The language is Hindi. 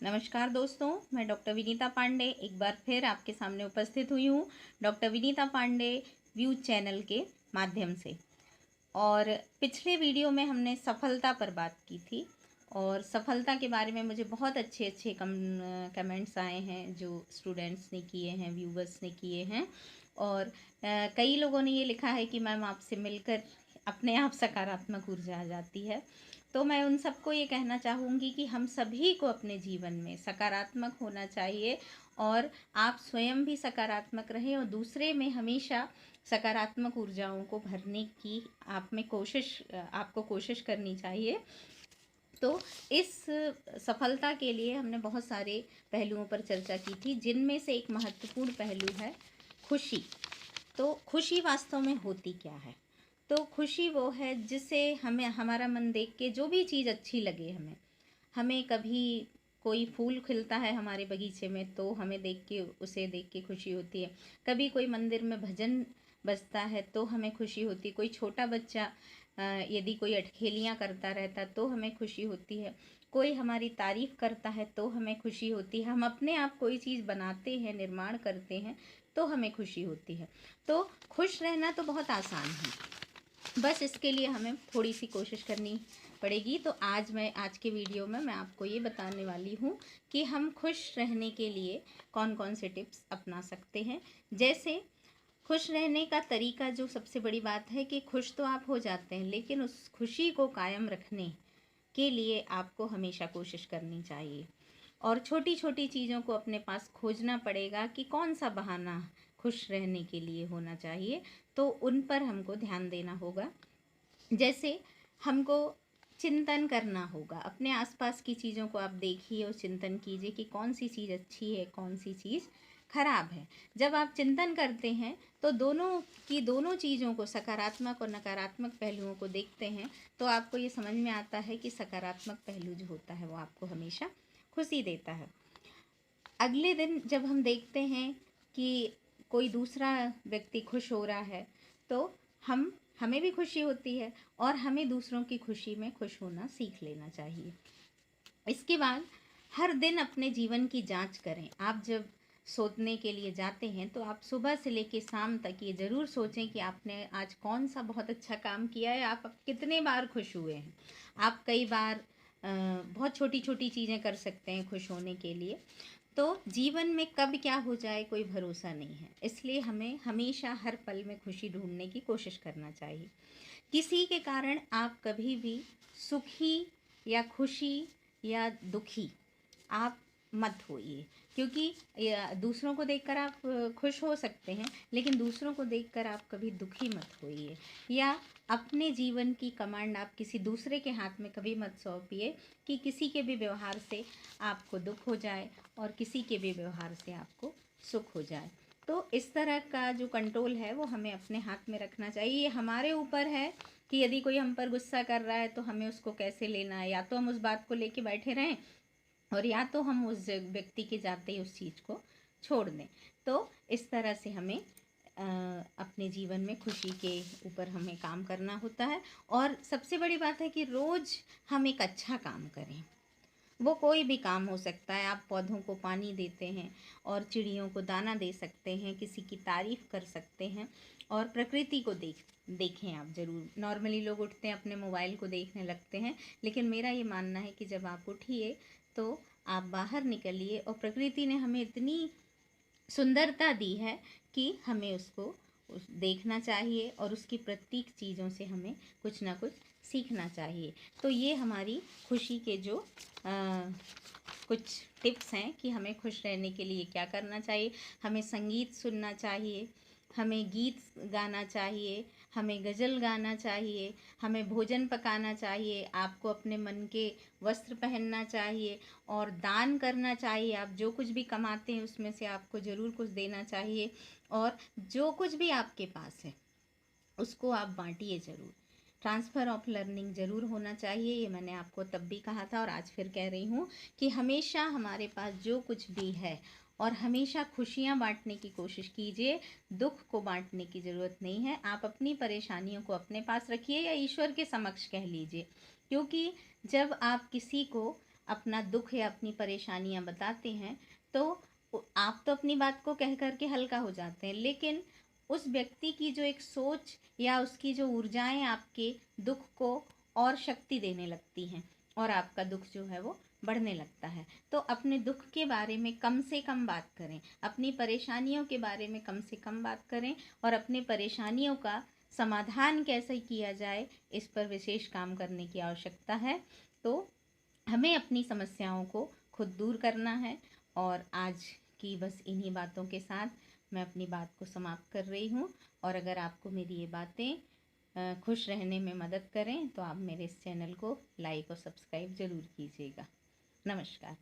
नमस्कार दोस्तों, मैं डॉक्टर विनीता पांडे एक बार फिर आपके सामने उपस्थित हुई हूँ doctor Vinita Pandey views channel के माध्यम से। और पिछले वीडियो में हमने सफलता पर बात की थी और सफलता के बारे में मुझे बहुत अच्छे अच्छे कमेंट्स आए हैं जो स्टूडेंट्स ने किए हैं, व्यूवर्स ने किए हैं। और कई लोगों ने ये लिखा है कि मैम आपसे मिलकर अपने आप सकारात्मक ऊर्जा आ जाती है। तो मैं उन सबको ये कहना चाहूँगी कि हम सभी को अपने जीवन में सकारात्मक होना चाहिए और आप स्वयं भी सकारात्मक रहें और दूसरे में हमेशा सकारात्मक ऊर्जाओं को भरने की आपको कोशिश करनी चाहिए। तो इस सफलता के लिए हमने बहुत सारे पहलुओं पर चर्चा की थी, जिनमें से एक महत्वपूर्ण पहलू है खुशी। तो खुशी वास्तव में होती क्या है? तो खुशी वो है जिसे हमें हमारा मन देख के जो भी चीज़ अच्छी लगे, हमें कभी कोई फूल खिलता है हमारे बगीचे में तो हमें उसे देख के खुशी होती है। कभी कोई मंदिर में भजन बजता है तो हमें खुशी होती है। कोई छोटा बच्चा यदि कोई अटखेलियाँ करता रहता तो हमें खुशी होती है। कोई हमारी तारीफ़ करता है तो हमें खुशी होती है। हम अपने आप कोई चीज़ बनाते हैं, निर्माण करते हैं तो हमें खुशी होती है। तो खुश रहना तो बहुत आसान है, बस इसके लिए हमें थोड़ी सी कोशिश करनी पड़ेगी। तो आज के वीडियो में मैं आपको ये बताने वाली हूँ कि हम खुश रहने के लिए कौन कौन से टिप्स अपना सकते हैं। जैसे खुश रहने का तरीका, जो सबसे बड़ी बात है कि खुश तो आप हो जाते हैं, लेकिन उस खुशी को कायम रखने के लिए आपको हमेशा कोशिश करनी चाहिए और छोटी छोटी चीज़ों को अपने पास खोजना पड़ेगा कि कौन सा बहाना खुश रहने के लिए होना चाहिए, तो उन पर हमको ध्यान देना होगा। जैसे हमको चिंतन करना होगा, अपने आसपास की चीज़ों को आप देखिए और चिंतन कीजिए कि कौन सी चीज़ अच्छी है, कौन सी चीज़ खराब है। जब आप चिंतन करते हैं तो दोनों चीज़ों को, सकारात्मक और नकारात्मक पहलुओं को देखते हैं तो आपको ये समझ में आता है कि सकारात्मक पहलू जो होता है वो आपको हमेशा खुशी देता है। अगले दिन जब हम देखते हैं कि कोई दूसरा व्यक्ति खुश हो रहा है तो हमें भी खुशी होती है और हमें दूसरों की खुशी में खुश होना सीख लेना चाहिए। इसके बाद हर दिन अपने जीवन की जांच करें। आप जब सोचने के लिए जाते हैं तो आप सुबह से लेकर शाम तक ये ज़रूर सोचें कि आपने आज कौन सा बहुत अच्छा काम किया है, आप कितने बार खुश हुए हैं। आप कई बार बहुत छोटी छोटी चीज़ें कर सकते हैं खुश होने के लिए। तो जीवन में कब क्या हो जाए कोई भरोसा नहीं है, इसलिए हमें हमेशा हर पल में खुशी ढूंढने की कोशिश करना चाहिए। किसी के कारण आप कभी भी सुखी या खुशी या दुखी आप मत होइए, क्योंकि दूसरों को देखकर आप खुश हो सकते हैं, लेकिन दूसरों को देखकर आप कभी दुखी मत होइए। या अपने जीवन की कमांड आप किसी दूसरे के हाथ में कभी मत सौंपिए कि किसी के भी व्यवहार से आपको दुख हो जाए और किसी के भी व्यवहार से आपको सुख हो जाए। तो इस तरह का जो कंट्रोल है वो हमें अपने हाथ में रखना चाहिए। ये हमारे ऊपर है कि यदि कोई हम पर गुस्सा कर रहा है तो हमें उसको कैसे लेना है। या तो हम उस बात को लेके बैठे रहें और या तो हम उस व्यक्ति के जाते ही उस चीज़ को छोड़ दें। तो इस तरह से हमें अपने जीवन में खुशी के ऊपर हमें काम करना होता है। और सबसे बड़ी बात है कि रोज़ हम एक अच्छा काम करें। वो कोई भी काम हो सकता है। आप पौधों को पानी देते हैं और चिड़ियों को दाना दे सकते हैं, किसी की तारीफ़ कर सकते हैं और प्रकृति को देखें आप ज़रूर। नॉर्मली लोग उठते हैं अपने मोबाइल को देखने लगते हैं, लेकिन मेरा ये मानना है कि जब आप उठिए तो आप बाहर निकलिए और प्रकृति ने हमें इतनी सुंदरता दी है कि हमें उसको देखना चाहिए और उसकी प्रत्येक चीज़ों से हमें कुछ ना कुछ सीखना चाहिए। तो ये हमारी खुशी के जो कुछ टिप्स हैं कि हमें खुश रहने के लिए क्या करना चाहिए। हमें संगीत सुनना चाहिए, हमें गीत गाना चाहिए, हमें गज़ल गाना चाहिए, हमें भोजन पकाना चाहिए, आपको अपने मन के वस्त्र पहनना चाहिए और दान करना चाहिए। आप जो कुछ भी कमाते हैं उसमें से आपको ज़रूर कुछ देना चाहिए और जो कुछ भी आपके पास है उसको आप बांटिए ज़रूर। ट्रांसफ़र ऑफ लर्निंग ज़रूर होना चाहिए। ये मैंने आपको तब भी कहा था और आज फिर कह रही हूँ कि हमेशा हमारे पास जो कुछ भी है और हमेशा खुशियाँ बांटने की कोशिश कीजिए, दुख को बांटने की ज़रूरत नहीं है। आप अपनी परेशानियों को अपने पास रखिए या ईश्वर के समक्ष कह लीजिए, क्योंकि जब आप किसी को अपना दुख या अपनी परेशानियां बताते हैं तो आप तो अपनी बात को कह करके हल्का हो जाते हैं, लेकिन उस व्यक्ति की जो एक सोच या उसकी जो ऊर्जाएं आपके दुख को और शक्ति देने लगती हैं और आपका दुख जो है वो बढ़ने लगता है। तो अपने दुख के बारे में कम से कम बात करें, अपनी परेशानियों के बारे में कम से कम बात करें और अपने परेशानियों का समाधान कैसे किया जाए इस पर विशेष काम करने की आवश्यकता है। तो हमें अपनी समस्याओं को खुद दूर करना है। और आज की बस इन्हीं बातों के साथ मैं अपनी बात को समाप्त कर रही हूँ। और अगर आपको मेरी ये बातें खुश रहने में मदद करें तो आप मेरे इस चैनल को लाइक और सब्सक्राइब ज़रूर कीजिएगा। नमस्कार।